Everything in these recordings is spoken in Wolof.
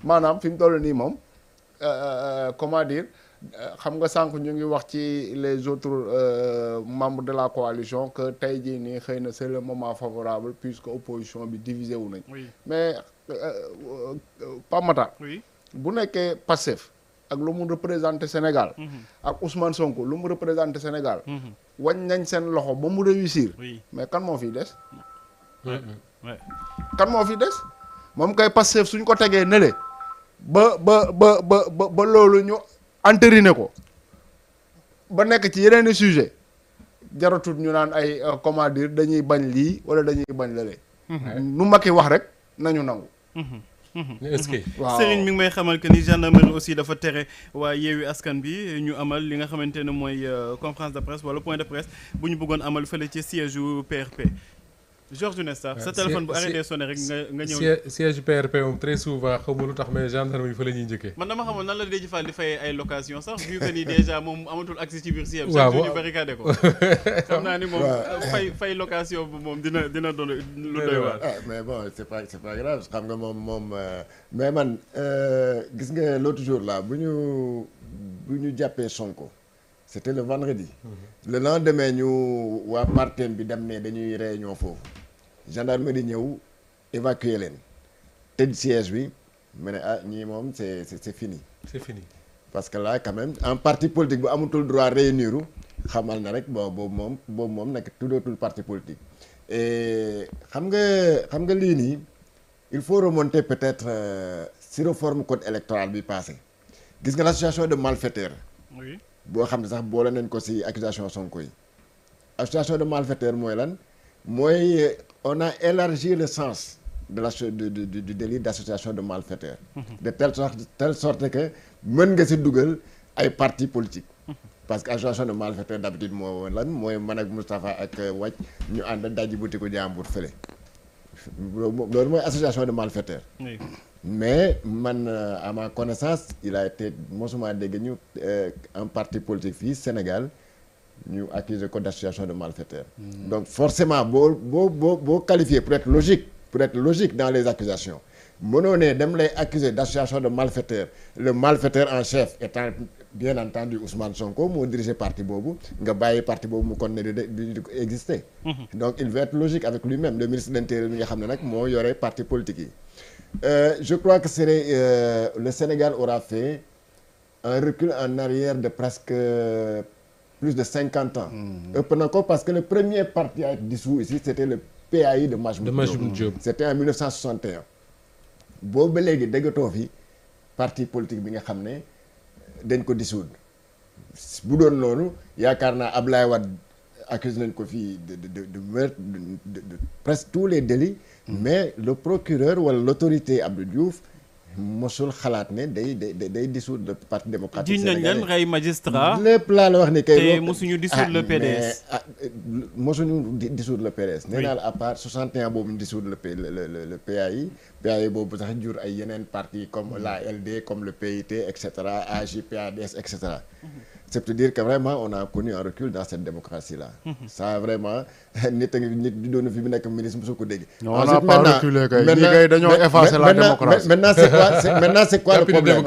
maanaam fi mu toll nii moom comment dire xam nga sànq ñu ngi wax ci les autres membres de la coalition que tey jii nii xëy na c'est le moment favorable puisque opposition bi divisé wu nañ. mais Pape Matar. bu nekkee Pastef ak lu mu représenté Sénégal. ak Ousmane Sonko lu mu représenté Sénégal. wañ nañ seen loxo ba mu réussir. mais kan moo fiy des. kan moo fi des moom kay Pastef suñ ko tegee nële ba loolu ñu entériné ko ba nekk ci yeneen i sujet jaratul ñu naan ay comment dire dañuy bañ lii wala dañuy bañ lële. nu Macky wax rek nañu nangu. est-ce que waaw Serigne mi ngi may xamal que ni gendarmerie aussi dafa tere waa Yewwi Askan bi ñu amal li nga xamante ne mooy conférence de presse wala point de presse bu ñu bëggoon amal fële ci siège yu PRP. Georges Nesta sa téléphone bu arrêté sonné rek nga ñëw. siège PRP moom très souvent xamul lu tax mais gendarmerie yi fa la ñuy njëkkee. man dama xamoon nan la Déthié Fall di fay ay location sax vu que ni déjà moom amatul accès ci biir siège. waaw ñu barricadé ko. xam naa ni moom fay location bu moom dina doon lu doy waar. mais bon c'est pas grave xam nga moom mais man gis nga l'autre jour là bu ñu jàppee Sonko. c'était le vendredi. Le lendemain ñu waa partem bi dem ne dañuy réunion foofu. gendarmerie ñëw évacuer leen. tëj siège bi mu ne ñii moom c'est fini. c'est fini. parce que là quand même un parti politique bu amatul droit réunir xamal na rek boobu moom nag tuddootul parti politique. et xam nga lii nii il faut remonter peut-être si réforme code électoral bi passé gis nga l'association de malfaiteurs. oui. boo xam ne sax boole nañ ko ci accusation Sonko yi association de malfaiteurs mooy lan mooy on a élargi le sens de du délit d'association de malfaiteurs. de telle sorte que mën nga ci dugal ay partis politiques. parce que association de malfaiteurs d'habitude moo lan mooy man ak Moustapha ak Wàcc ñu ànd dajji butiku jàmbur fële loolu mooy association de malfaiteurs. mais man à ma connaissance il a été mosuma dégg ñu un parti politique fii Sénégal ñu accuser ko d'association de malfaiteurs. donc forcément boo qualifié pour être logique dans les accusations mënoo ne dem lay accuser d'association de malfaiteurs le malfaiteur en chef étant bien entendu Ousmane Sonko moo dirigé parti boobu nga bàyyi parti boobu mu continuer di exister. donc il veut être logique avec lui-même le ministre de l'Intérieur mi nga xam ne nag moo yore parti politique yi. Je crois que le Sénégal aura fait un recul en arrière de presque plus de 50 ans. ëpp na ko parce que le premier parti à être dissous ici c'était le PAI de Majhemout Diop. C'était en 1961. boobu ba léegi déggatoo fi parti politique bi nga xam ne dañ ko dissoudre bu doon loolu yaakaar naa Ablaye Wade accuse nañ ko fii de meurtre de presque tous les délits. mais le procureur wala l'autorité Abdou Diouf mosul xalaat ne day dissoudre le parti démocratique sénégalais. jiñ nañ leen rey magistrat. lépp laa la wax ni kay. te mosuñu dissoudre le PDS. mosuñu dissoudre le PDS. nee naa la à part 61 boobu ñu dissoudre le PAI. PAI boobu sax jur ay yeneen partis comme l'ALD comme le PIT et cetera AJ/PADS et cetera. c'est pour dire que vraiment on a connu un recul dans cette démocratie là. ça vraiment nit di doon fi mu nekk ministre mosu ko dégg. on n'a pas reculé kay ñi kay dañoo effacer la démocratie. maintenant c'est quoi le problème.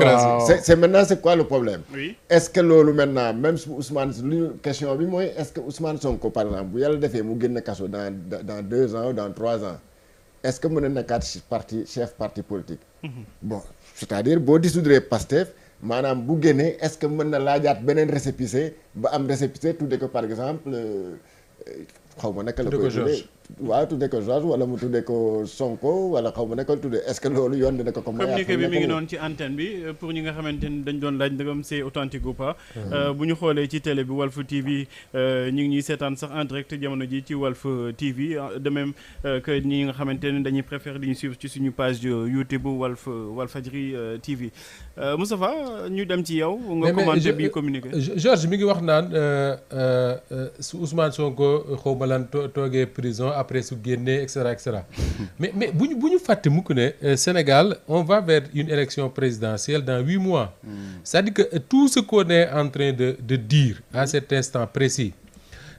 C'est quoi le problème. oui est-ce que loolu maintenant même su Ousmane lu question bi mooy est-ce que Ousmane Sonko par exemple bu yàlla defee mu génn kaso dans 2 ans ou dans 3 ans est-ce que mën na nekkaat chef parti politique. bon c'est-à-dire boo dissoudre Pastef. maanaam bu génnee est-ce que mën na laajaat beneen récépissé ba am récépissé tudde ko par exemple xaw ma naka la koy tuddee waaw tudde ko Georges wala mu tudde ko Sonko wala xaw ma naka la tuddee est-ce que loolu yoon dina ko ko mayaat communiqué bi mi ngi noonu ci antenne bi pour ñi nga xamante ni dañ doon laaj ndegam c'est authentique ou pas. bu ñu xoolee ci télé bi Walf TV ñu ngi ñuy seetaan sax en direct jamono ji ci Walf TV de même que ñi nga xamante ne dañuy préférer di ñu suivre ci suñu page YouTube Walfadjri TV Moustapha ñu dem ci yow. nga commenté bi communiqué. Georges mi ngi wax naan su Ousmane Sonko xaw ma lan toogee prison après su génnee et cetera mais bu ñu fàtte mukk ne Sénégal on va vers une élection présidentielle dans 8 mois. C'est-à-dire que tout ce qu'on est en train de dire à cet instant précis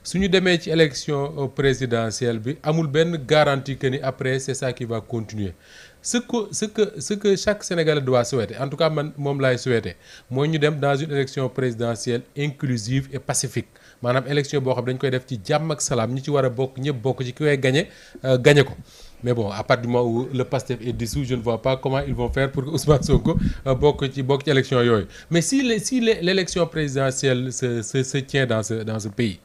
su ñu demee ci élection présidentielle bi amul benn garantie que ni après c'est ça qui va continuer ce que chaque Sénégalais doit souhaiter en tout cas man moom laay souhaiter mooy ñu dem dans une élection présidentielle inclusive et pacifique maanaam élection boo xam dañ koy def ci jàmm ak salaam ñi ci war a bokk ñëpp bokk ci ki koy gagné ko mais bon à partir du moment où le PASTEF est dissous je ne vois pas comment ils vont faire pour que Ousmane Sonko bokk ci élection yooyu mais si l'élection présidentielle se tient dans ce pays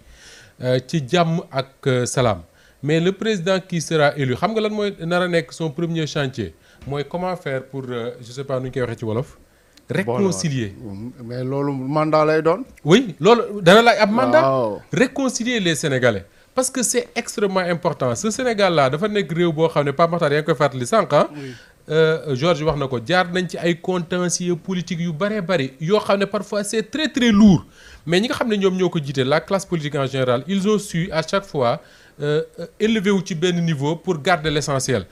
ci jàmm ak salaam mais le président qui sera élu xam nga lan mooy nar a nekk son premier chantier mooy comment faire pour je sais pas nu ñu koy waxee ci wolof. réconcilier mais loolu mandat lay doon. oui loolu dana laaj ab mandat. Wow. réconcilier les Sénégalais. parce que c'est extrêmement important ce Sénégal là dafa nekk réew boo xam ne Pape Makhtar yaa ngi koy fàttali sànq Georges wax na ko jaar nañ ci ay contentieux politique yu bëree bëri yoo xam ne parfois c'est très très lourd mais ñi nga xam ne ñoom ñoo ko jiite la classe politique en général ils ont su à chaque fois élever wu ci benn niveau pour garder l'essentiel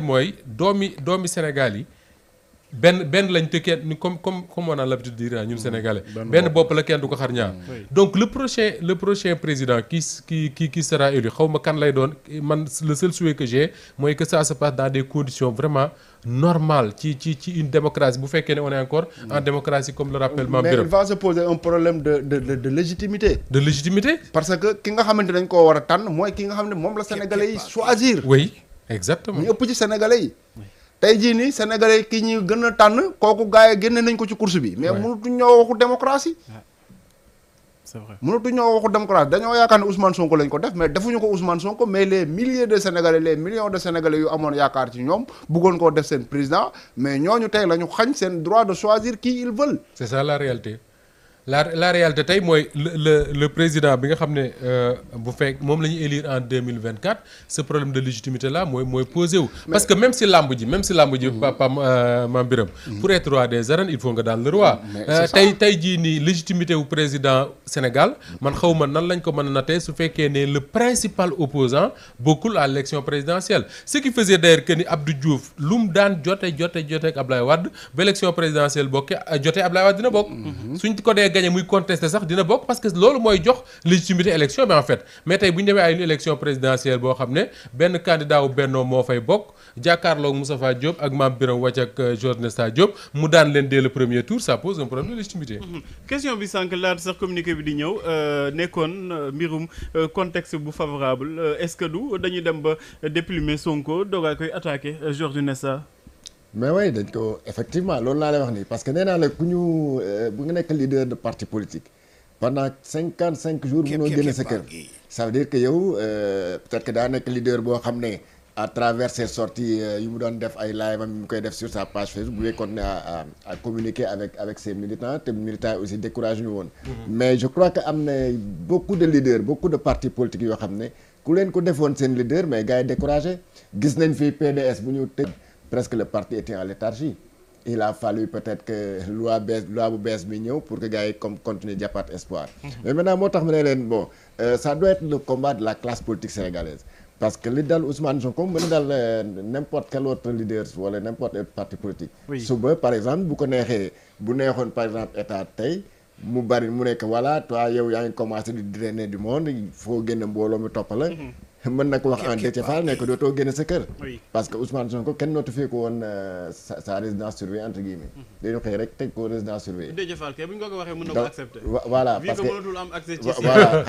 mooy doomi Sénégal yi benn lañ te kenn comme on a l'habitude de dire ñun sénégalais benn bopp la kenn du ko xar ñaar donc le prochain président qui sera élu xaw ma kan lay doon man le seul souhait que j'ai mooy que ça se passe dans des conditions vraiment normales ci une démocratie bu fekkee ne on est encore en démocratie comme le rappelle Mame Birame. mais il va se poser un problème de légitimité. de légitimité. parce que ki nga xamante dañ koo war a tànn mooy ki nga xam ne moom la sénégalais yi choisir. oui exactement. ñu ëpp ci sénégalais yi. tey jii nii sénégalais ki ñu gën a tànn kooku gars yi génne nañ ko ci course bi. mais mënatuñ ñoo waxu démocratie. c'est vrai mënatuñ ñoo waxu démocratie dañoo yaakaar ne Ousmane Sonko lañ ko def mais defuñu ko Ousmane Sonko mais les milliers de sénégalais les millions de sénégalais yu amoon yaakaar ci ñoom bëggoon koo def seen président mais ñooñu tey la ñu xañ seen droit de choisir qui ils veulent. c'est ça la réalité. la réalité tey mooy le président bi nga xam ne bu fekk moom la ñuy élire en 2024 ce problème de légitimité là mooy posé wu. parce que même si làmb ji papa Mame Birame pour être roi des arènes il faut nga daan le roi. tey jii nii légitimité wu président Sénégal man xaw ma nan lañ ko mën a nattee su fekkee ne le principal opposant bokkul à l'élection présidentielle ce qui faisait d'ailleurs que ni Abdou Diouf lu mu daan jote ak Ablaye Wade ba élection présidentielle bokkee jotee Ablaye Wade dina bokk. suñ ko dee gagné muy contesté sax dina bokk parce que loolu mooy jox légitimité élection bi en fait mais tey bu ñu demee ay une élection présidentielle boo xam ne benn candidat wu Benno moo fay bokk jàkkaarloog Moustapha Diop ak Mame Birame Wathie ak Georges Nesta Diop mu daan leen dès le premier tour ça pose un problème de légitimité. question bi sànq laata sax communiqué bi di ñëw nekkoon mbirum contexte bu favorable est-ce que du dañuy dem ba déplumer Sonko doogaa koy attaqué Georges Nesta. mais oui dañ ko effectivement loolu laa lay wax nii parce que nee naa la ku ñu bu nga nekk leader de parti politique pendant 55 jours mënoo génne sa kër ça veut dire que yow peut-être que daa nekk leader boo xam ne à travers ses sorties yu mu doon def ay live am yu mu koy def sur sa page Facebook bu continuer à communiquer avec ses militants te militants aussi découragé ñu woon mais je crois que am na beaucoup de leaders beaucoup de partis politiques yoo xam ne ku leen ko defoon seen leader mais gars yi découragé gis nañ fi PDS bu ñu tëj presque le parti était en léthargie il a fallu peut-être que loi bu bees bi ñëw pour que gars yi comme continuer jàppaat espoir mais maintenant moo tax ma ne leen bon ça doit être le combat de la classe politique sénégalaise parce que li dal Ousmane Sonko mën na dal n'importe quel autre leader wala n'importe quel parti politique suba par exemple bu ko neexee bu neexoon par exemple état tey mu bari mu nekk voilà toi yow yaa ngi commencé di drainer du monde il faut génn mbooloo mi topp la mën na ko wax en Déthié Fall nekk dootoo génne sa kër parce que Ousmane Sonko kenn notifié ko woon sa résidence surveillée entre guillemets dañu xëy rek teg ko résidence surveillée Déthié Fall kay bu ñu ko waxee mën na ko accepter voilà parce que mënatul am accès ci voilà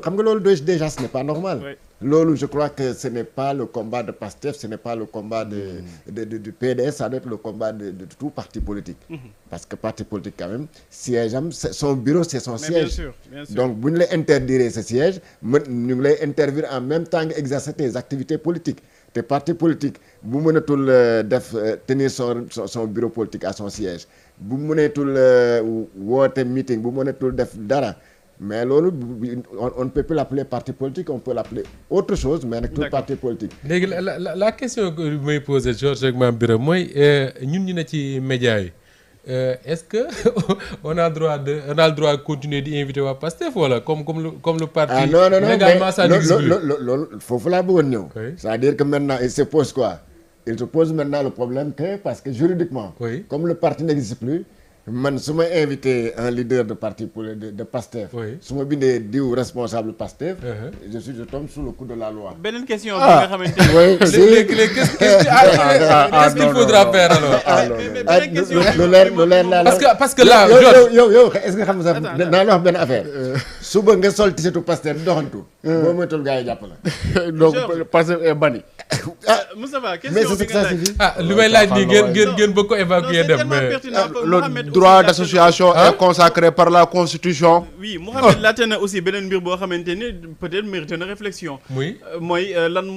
xam nga loolu déjà ce n'est pas normal loolu je crois que ce n'est pas le combat de PASTEF ce n'est pas le combat du PDS ça doit être le combat de tout parti politique parce que parti politique quand même siège am son bureau c'est son siège bien sûr. donc bu ñu lay interdire ce siège ñu ngi lay intervenir en même temps nga exercer tes activités politiques te parti politique bu mënatul tenir son bureau politique à son siège bu mënatul woote meeting bu mënatul def dara mais loolu on ne peut plus l'appeler parti politique on peut l'appeler autre chose mais nag tout parti politique. léegi la question que may poser Georges ak Mame Birame mooy ñun ñu ne ci médias yi est-ce que on a le droit de continuer di inviter waa Pastef wala comme le parti. ah non légalement ça n'existe plus. loolu foofu laa bëggoon ñëw. c'est-à-dire que maintenant il se pose quoi il se pose maintenant le problème que parce que juridiquement. Oui. comme le parti n'existe plus man su ma invité un leader de parti de Pastef. Oui. su ma bindee diw responsable Pastef. je tombe sous le coup de la loi. beneen question bi nga xamante ne. oui qu'est-ce qu'il faudra faire alors. lu leer laa parce que là yow est-ce que xam nga sax naa la wax benn affaire. suba nga sol tisetu Pastef doxantu. boo moytuwul gars yi jàpp la. donc Pastef est banni. Moustapha mais question c'est bi nga ça laaj. li may laaj nii ngeen bëgg ko évacuer dem mais. Le droit d'association est consacré par la Constitution. Oui, Mohamed laate na aussi beneen mbir boo xamante ne peut-être mérité na réflexion. Oui. mooy lan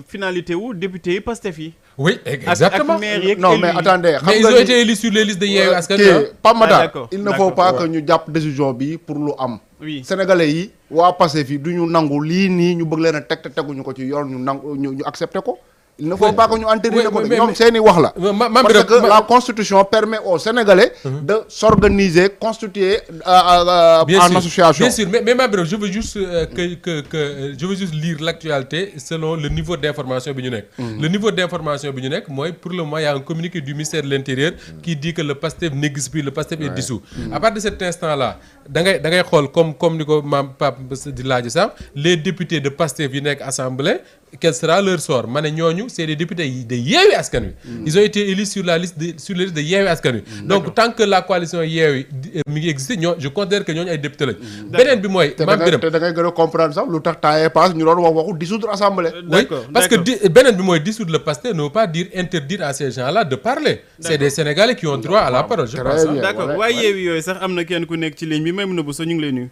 finalité wu député yi Pastef yi. Oui, exactement. ak maire yeeg Non mais élus yi. attendez, Mais ils ont été élus sur les listes de Yewwi Askan Wi. Pape Matar, d'accord, il ne faut pas d'accord. que ñu jàpp décision bi pour lu am. Oui. Sénégalais yi waa Pastef yi du ñu nangu lii nii ñu bëgg leen a teg te teguñu ko ci yoon ñu nangu ñu accepté ko. Il ne faut pas que ñu entériner ko de ñoom seeni wax la. Parce que la Constitution permet aux Sénégalais de s'organiser, constituer en association. Bien sûr, mais Mabiro, je veux juste je veux juste lire l'actualité selon le niveau d'information bi ñu nekk. Le niveau d'information bi ñu nekk mooy pour le moment il y a un communiqué du ministère de l'Intérieur qui dit que le Pastef n'existe plus, le Pastef est dissous. À partir de cet instant-là, da ngay xool comme ni ko maam Pape di laaj sax les députés de Pastef yi nekk assemblée. Quel sera leur sort ma ne ñooñu c'est des députés de Yewwi Askan Wi. Ils ont été élus sur la liste de Yewwi Askan Wi. Donc tant que la coalition Yewwi mi ngi exister je considère que ñooñu ay députés lañ. beneen bi mooy. te da ngay gën a comprendre sax lu tax temps passe ñu doon waxu dissoudre assemblée. Oui, parce que beneen bi mooy dissoudre le Pastef ne veut pas dire interdire à ces gens-là de parler. C'est des Sénégalais qui ont droit à la parole je pense. D'accord waaye Yewwi yooyu sax am na kenn ku nekk ci ligne bi Maïmouna Bousso ñu ngi lay nuyu.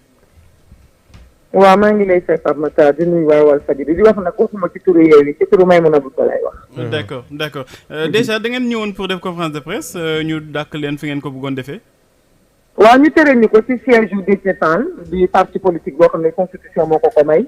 waaw maa ngi lay fay Pape Matar di nuyu waa Walfadjri di wax nag waxuma ci turu Yewwi ci turu Maïmouna Bousso lay wax. D'accord déjà da ngeen ñëwoon pour def conférence de presse ñu dàq leen fi ngeen ko bëggoon defee. waaw ñu tere ni ko ci siège du détenu du parti politique boo xam ne constitution moo ko may